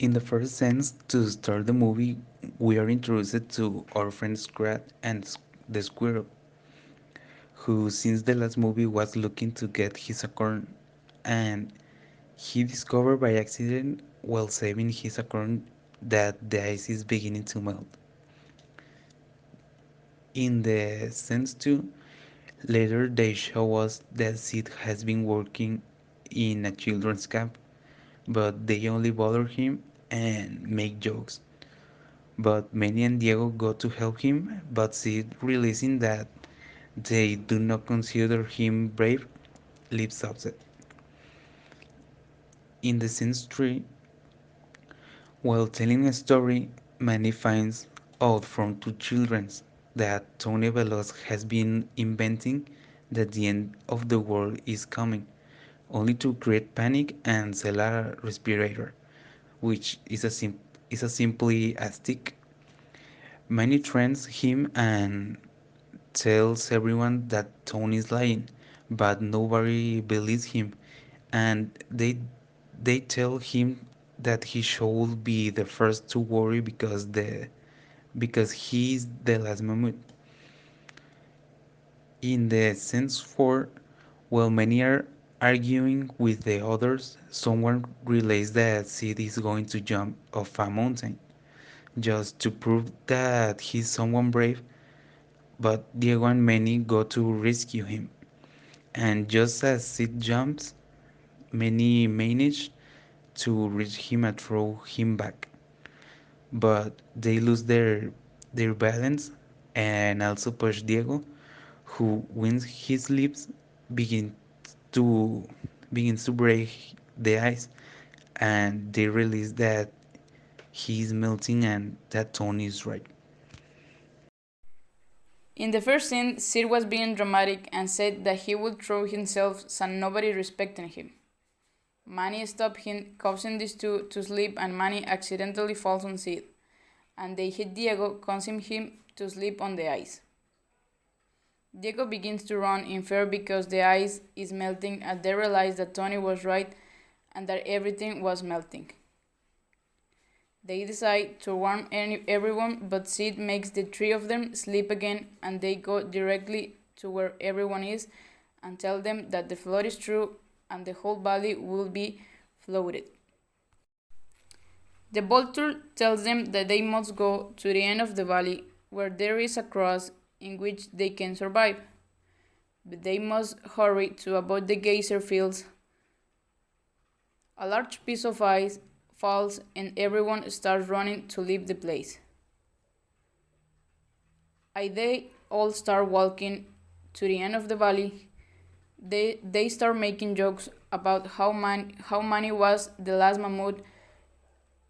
In the first sense, to start the movie, we are introduced to our friend Scrat and the squirrel, who since the last movie was looking to get his acorn, and he discovered by accident while saving his acorn that the ice is beginning to melt. In the sense too, later they show us that Sid has been working in a children's camp, but they only bother him and make jokes. But Manny and Diego go to help him, but Sid, realizing that they do not consider him brave, leaves upset. In the scenes 3, while telling a story, Manny finds out from two children that Tony Veloz has been inventing that the end of the world is coming, only to create panic and sell a respirator, which is a simply a stick. Manny trains him and tells everyone that Tony is lying, but nobody believes him, and they tell him that he should be the first to worry because he is the last mammoth. In the sense for while many are arguing with the others, someone relays that Sid is going to jump off a mountain just to prove that he's someone brave, but Diego and Manny go to rescue him. And just as Sid jumps, many manage to reach him and throw him back. But they lose their balance and also push Diego, who when he sleeps begin to begins to break the ice, and they realize that he is melting and that Tony is right. In the first scene, Sid was being dramatic and said that he would throw himself so nobody respected him. Manny stopped him, causing these two to sleep, and Manny accidentally falls on Sid, and they hit Diego, causing him to sleep on the ice. Diego begins to run in fear because the ice is melting, and they realize that Tony was right and that everything was melting. They decide to warn everyone, but Sid makes the three of them sleep again, and they go directly to where everyone is and tell them that the flood is true and the whole valley will be flooded. The vulture tells them that they must go to the end of the valley where there is a cross in which they can survive, but they must hurry to avoid the geyser fields. A large piece of ice falls and everyone starts running to leave the place. As they all start walking to the end of the valley, they start making jokes about how Manny was the last mammoth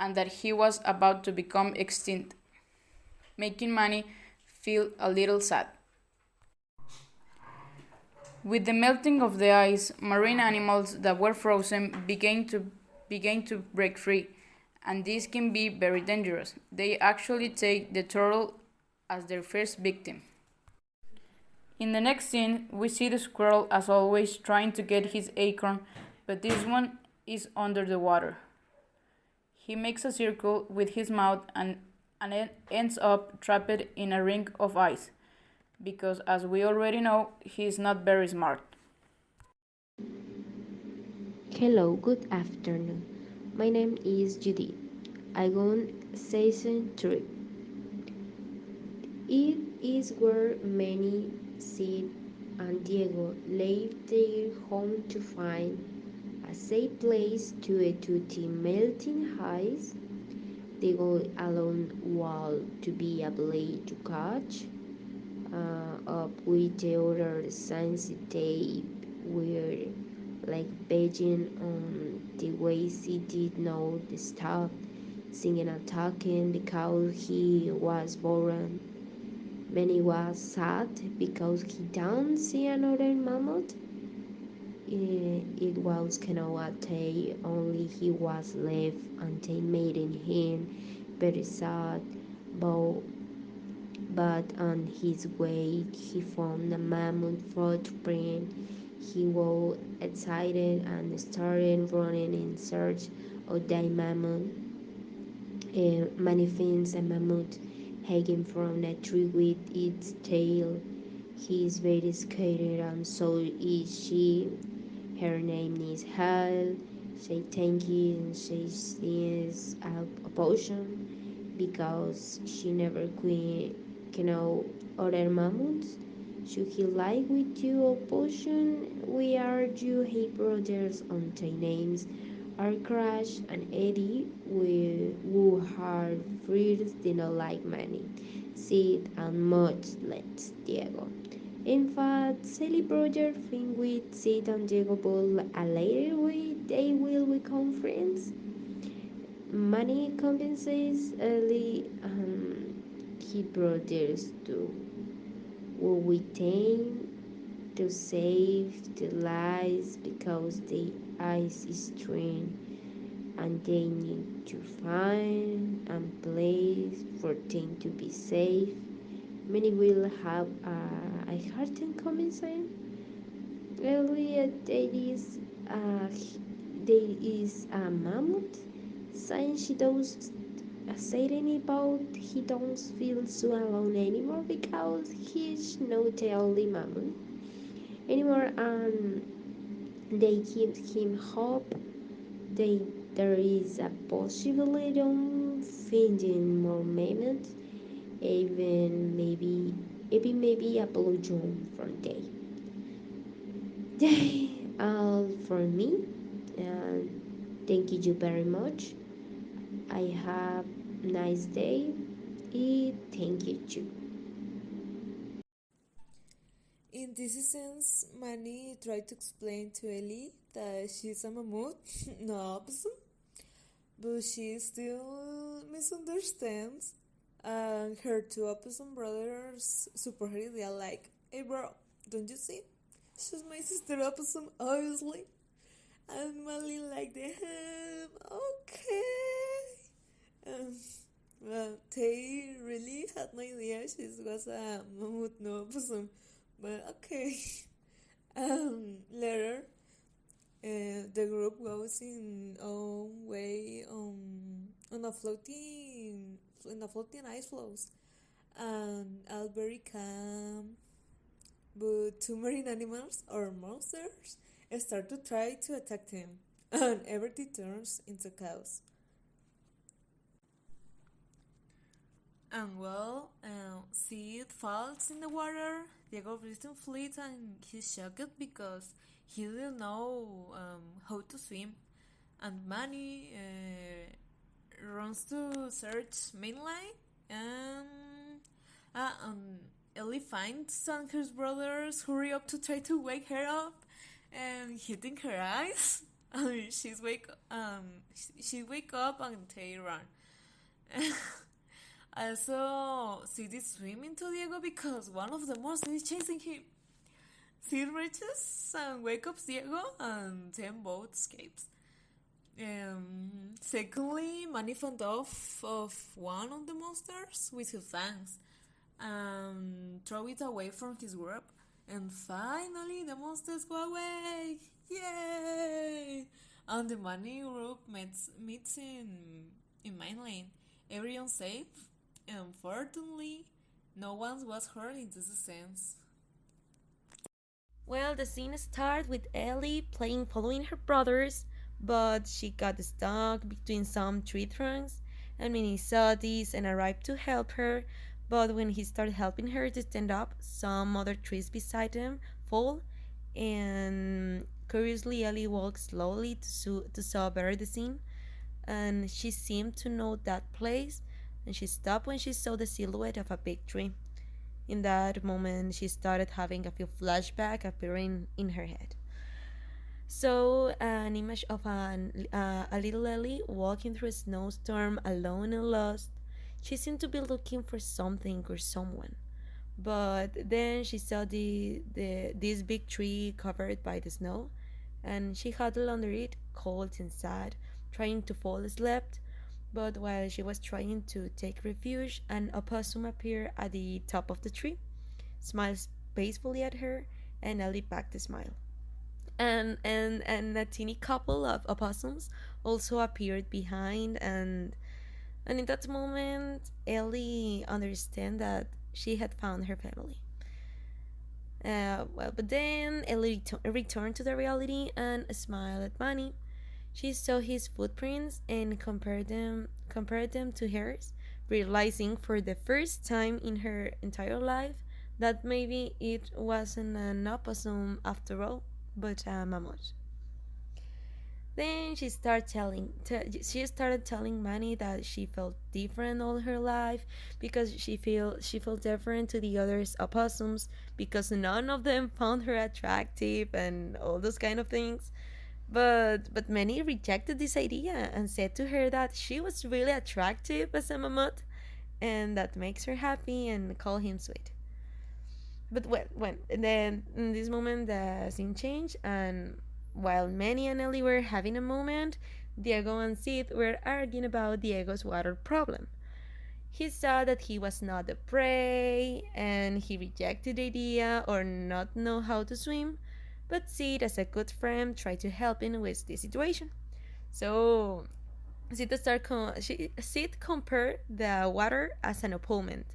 and that he was about to become extinct, making Manny feel a little sad. With the melting of the ice, marine animals that were frozen began to break free, and this can be very dangerous. They actually take the turtle as their first victim. In the next scene, we see the squirrel as always trying to get his acorn, but this one is under the water. He makes a circle with his mouth and ends up trapped in a ring of ice, because as we already know, he is not very smart. Hello, good afternoon. My name is Judith. I go on season 3. It is where many Sid and Diego leave their home to find a safe place to the melting ice. They go along while to be able to catch up with the other signs they were like Beijing on the way he did not stop singing and talking because he was bored. Many was sad because he don't see another mammoth. It was kind of a day only he was left and they made him very sad. But, but on his way he found a mammoth footprint. He was excited and started running in search of the mammoth. Manny finds a mammoth hanging from a tree with its tail. He is very scared and so is she. Her name is Hal. She thanks and she sees a potion because she never can know other mammoths. Should he like with you a potion? We are you hey brothers on their names are Crash and Eddie who are friends did not like money. Sid and much less Diego. In fact, Sally Brother think with Sid and Diego but a later way they will become friends. Money compensates Ellie and his brothers to who we tend to save the lives because the ice is strained and they need to find a place for them to be safe. Many will have a hard time convincing. Earlier there is a mammoth saying she does say any about he don't feel so alone anymore because he's not the only mammoth anymore and they give him hope they there is a possibility of finding more mammoths even maybe a blue jump from day. All for me, and thank you very much. I have nice day. Thank you too. In this sense, Manny tried to explain to Ellie that she's a mammoth, no opposite, but she still misunderstands. And her two opposite brothers supposedly are like, hey bro, don't you see? She's my sister opposite, obviously. And Molly like the okay. Um, well, they really had no idea she was a mammoth no opposite, but okay. Later, the group goes in own way on a floating in a floating ice floes, and all very calm. But two marine animals or monsters start to try to attack them, and everything turns into chaos. And well, Sid falls in the water. Diego Briston flees and he's shocked because he didn't know how to swim. And Manny runs to search mainline and Ellie finds and his brothers hurry up to try to wake her up and hitting her eyes. She wake up and they run. Also, Sid is swimming to Diego because one of the monsters is chasing him. Sid reaches and wakes up Diego, and then both escapes. Secondly, Manny found off of one of the monsters with his fangs and throw it away from his group. And finally, the monsters go away! Yay! And the Manny group meets in mainland. Everyone safe. Unfortunately, no one was hurt in this sense. Well, the scene starts with Ellie playing following her brothers, but she got stuck between some tree trunks, and Minnie saw this and arrived to help her. But when he started helping her to stand up, some other trees beside them fall, and curiously, Ellie walked slowly to saw better the scene, and she seemed to know that place, and she stopped when she saw the silhouette of a big tree. In that moment, she started having a few flashbacks appearing in her head. So, an image of a little Ellie walking through a snowstorm alone and lost. She seemed to be looking for something or someone. But then she saw this big tree covered by the snow, and she huddled under it, cold and sad, trying to fall asleep. But while she was trying to take refuge, an opossum appeared at the top of the tree, smiled peacefully at her, and Ellie backed the smile. And a teeny couple of opossums also appeared behind, and And in that moment, Ellie understand that she had found her family. But then Ellie returned to the reality and smiled at Manny. She saw his footprints and compared them to hers, realizing for the first time in her entire life that maybe it wasn't an opossum after all, but a mammoth. Then she started telling Manny that she felt different all her life because she felt different to the others opossums because none of them found her attractive and all those kind of things. But Manny rejected this idea and said to her that she was really attractive as a mammoth and that makes her happy and call him sweet. But when and then in this moment the scene changed, and while Manny and Ellie were having a moment, Diego and Sid were arguing about Diego's water problem. He saw that he was not the prey and he rejected the idea or not know how to swim, but Sid as a good friend tried to help him with the situation. So Sid compared the water as an opponent,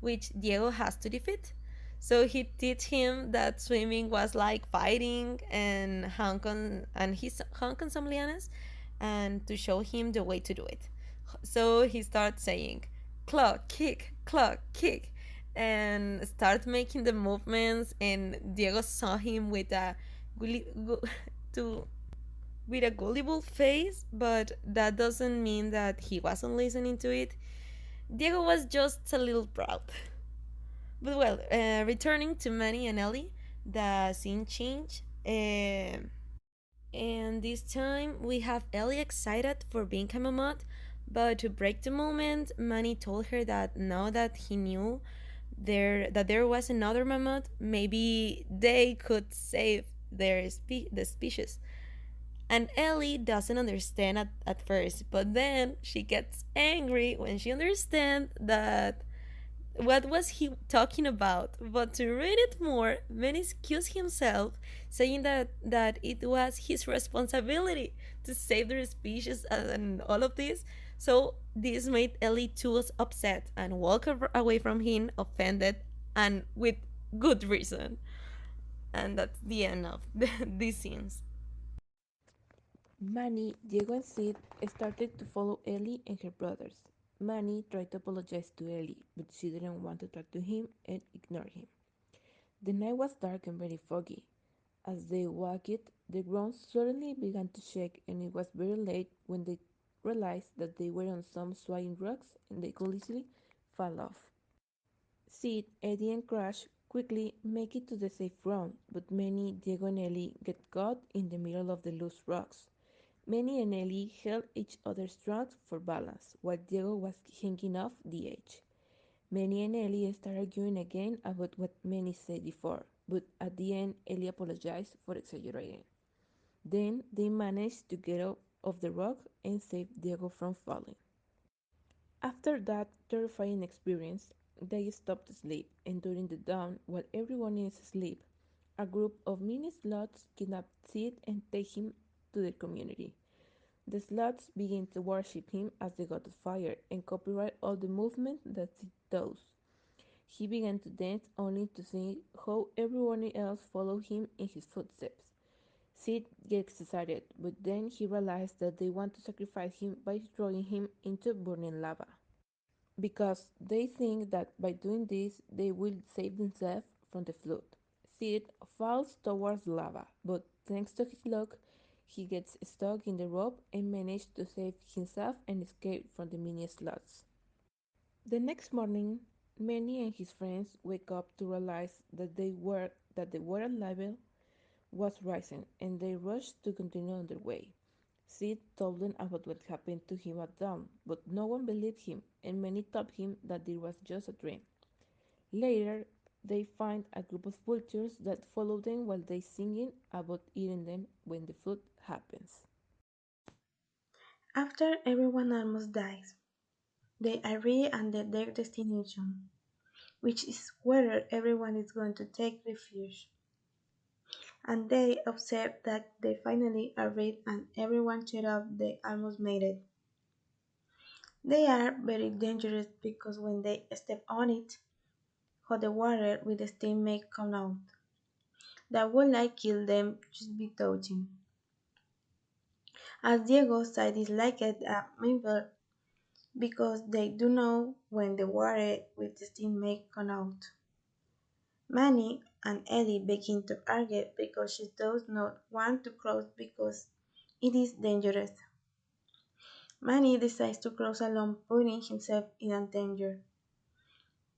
which Diego has to defeat. So he teach him that swimming was like fighting and he hung on some lianas and to show him the way to do it. So he starts saying, claw, kick, and start making the movements. And Diego saw him with a to with a gullible face, but that doesn't mean that he wasn't listening to it. Diego was just a little proud. But well, returning to Manny and Ellie, the scene changed. And this time we have Ellie excited for being a mammoth, but to break the moment, Manny told her that now that he knew there was another mammoth, maybe they could save the species. And Ellie doesn't understand at first, but then she gets angry when she understands that what was he talking about. But to read it more, Ben excused himself, saying that it was his responsibility to save the species and all of this. So this made Ellie too upset and walk away from him, offended and with good reason. And that's the end of these scenes. Manny, Diego, and Sid started to follow Ellie and her brothers. Manny tried to apologize to Ellie, but she didn't want to talk to him and ignored him. The night was dark and very foggy. As they walked, the ground suddenly began to shake, and it was very late when they realized that they were on some swaying rocks and they could easily fall off. Sid, Eddie, and Crash quickly make it to the safe ground, but Manny, Diego, and Ellie get caught in the middle of the loose rocks. Manny and Ellie held each other's trunks for balance, while Diego was hanging off the edge. Manny and Ellie started arguing again about what Manny said before, but at the end, Ellie apologized for exaggerating. Then they managed to get up off the rock and save Diego from falling. After that terrifying experience, they stopped to sleep, and during the dawn, while everyone is asleep, a group of mini sloths kidnap Sid and take him to their community. The sloths begin to worship him as the god of fire and copyright all the movements that Sid does. He began to dance only to see how everyone else followed him in his footsteps. Sid gets excited, but then he realizes that they want to sacrifice him by throwing him into burning lava. Because they think that by doing this they will save themselves from the flood. Sid falls towards lava, but thanks to his luck, he gets stuck in the rope and manages to save himself and escape from the mini sloths. The next morning, Manny and his friends wake up to realize that the water level was rising, and they rush to continue on their way. Sid told them about what happened to him at dawn, but no one believed him, and many told him that it was just a dream. Later, they find a group of vultures that follow them while they singing about eating them when the flood happens. After everyone almost dies, they arrive at their destination, which is where everyone is going to take refuge. And they observe that they finally arrived and everyone cheered up they almost made it. They are very dangerous because when they step on it, hot water with steam may come out. That would like kill them just be touching. As Diego said, disliked Mabel because they do know when the water with steam may come out. Manny and Ellie begin to argue because she does not want to cross because it is dangerous. Manny decides to cross alone, putting himself in danger.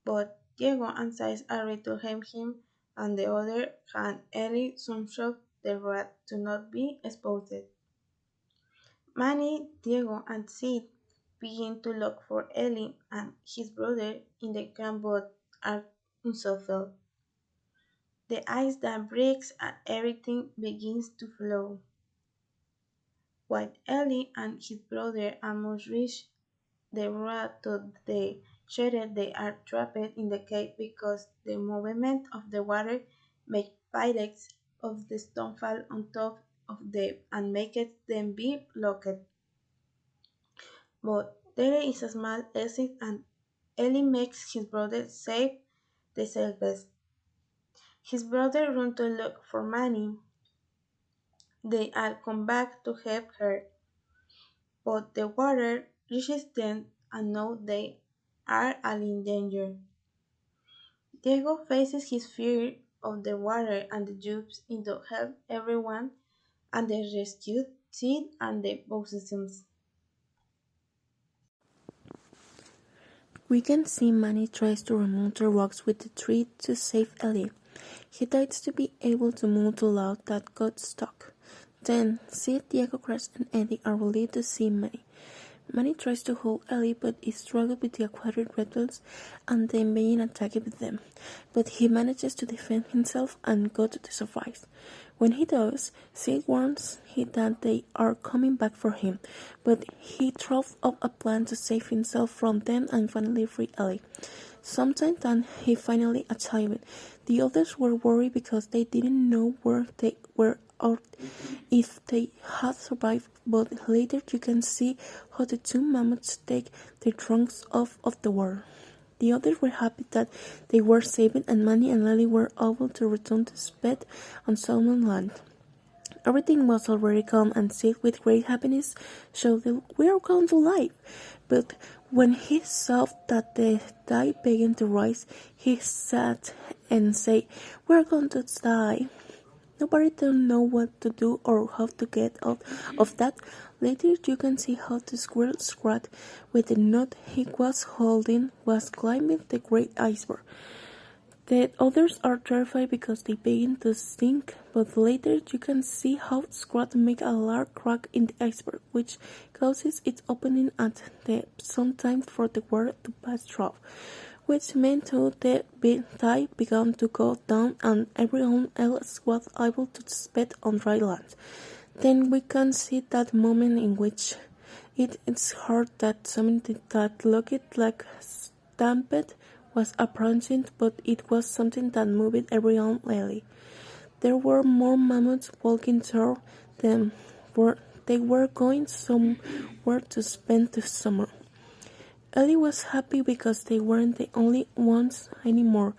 But Diego and Sais agree to help him, and the other hand, Ellie soon shows the rat to not be exposed. Manny, Diego, and Sid begin to look for Ellie and his brother in the grand boat are unsettled. The ice that breaks and everything begins to flow. While Ellie and his brother almost reach the rat to the shelter, they are trapped in the cave because the movement of the water makes piles of the stone fall on top of them and makes them be blocked. But there is a small exit and Ellie makes his brother save the surface. His brother runs to look for Manny. They all come back to help her, but the water reaches them and now they are all in danger. Diego faces his fear of the water and jumps in to help everyone and they rescue Sid and the possums. We can see Manny tries to remove the rocks with the tree to save Ellie. He tries to be able to move the log that got stuck. Then, Sid, Diego, Crash, and Eddie are relieved to see Manny. Manny tries to hold Ellie, but he struggles with the aquatic reptiles and then being attacked with them. But he manages to defend himself and go to the surprise. When he does, Sid warns him that they are coming back for him, but he throws up a plan to save himself from them and finally free Ellie. Sometime then he finally achieved. The others were worried because they didn't know where they were or if they had survived, but later you can see how the two mammoths take their trunks off of the water. The others were happy that they were saved and Manny and Lily were able to return to Spet on Salmon Land. Everything was already calm and Sid with great happiness showed that we are going to live. But when he saw that the tide began to rise, he sat and said, "We are going to die." Nobody don't know what to do or how to get out of that. Later you can see how the squirrel Scrat, with the knot he was holding, was climbing the great iceberg. The others are terrified because they begin to sink, but later you can see how Scrat makes a large crack in the iceberg, which causes its opening at the some time for the water to pass through, which meant the tide began to go down and everyone else was able to spit on dry land. Then we can see that moment in which it is heard that something that looked like stampede was approaching, but it was something that moved everyone lately. There were more mammoths walking through them. They were going somewhere to spend the summer. Ellie was happy because they weren't the only ones anymore.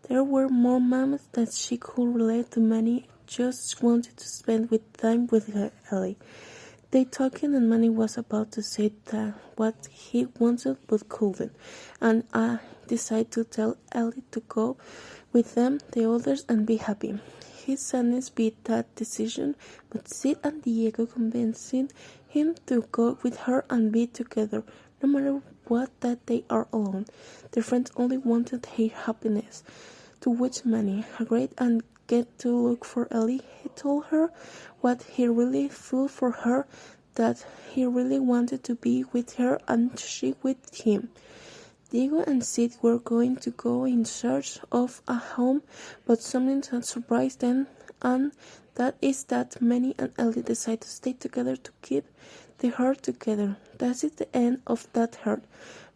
There were more mammoths that she could relate to. Manny just wanted to spend time with Ellie. They talked and Manny was about to say that what he wanted but couldn't, and I decided to tell Ellie to go with them, the others, and be happy. His sadness beat that decision, but Sid and Diego convinced him to go with her and be together, no matter what that they are alone. Their friends only wanted her happiness, to which Manny agreed and get to look for Ellie. He told her what he really felt for her, that he really wanted to be with her and she with him. Diego and Sid were going to go in search of a home, but something had surprised them, and that is that Manny and Ellie decide to stay together to keep the herd together. That is the end of that herd.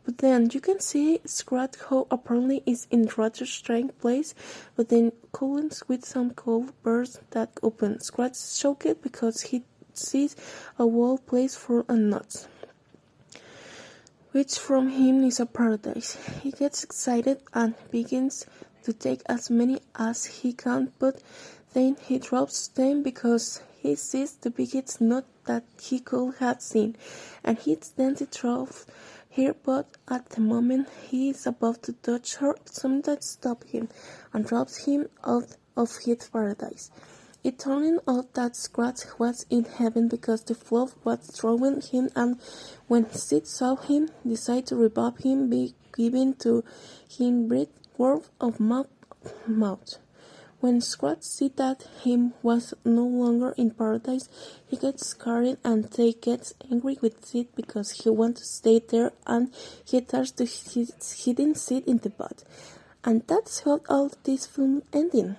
But then you can see Scrat how apparently is in rather strange place, but then columns with some cold birds that open. Scrat is shocked because he sees a wall place full of nuts. which from him is a paradise. He gets excited and begins to take as many as he can, but then he drops them because he sees the biggest nut that he could have seen, and he instantly throws her, but at the moment he is about to touch her, something stops him and drops him out of his paradise. It turned out that Scratch was in heaven because the flood was throwing him, and when Sid saw him, decided to revive him by giving to him bread word of mouth. When Scratch sees that he was no longer in paradise, he gets scared and they gets angry with Sid because he wants to stay there, and he turns to his hidden Sid in the butt. And that's how all this film ending.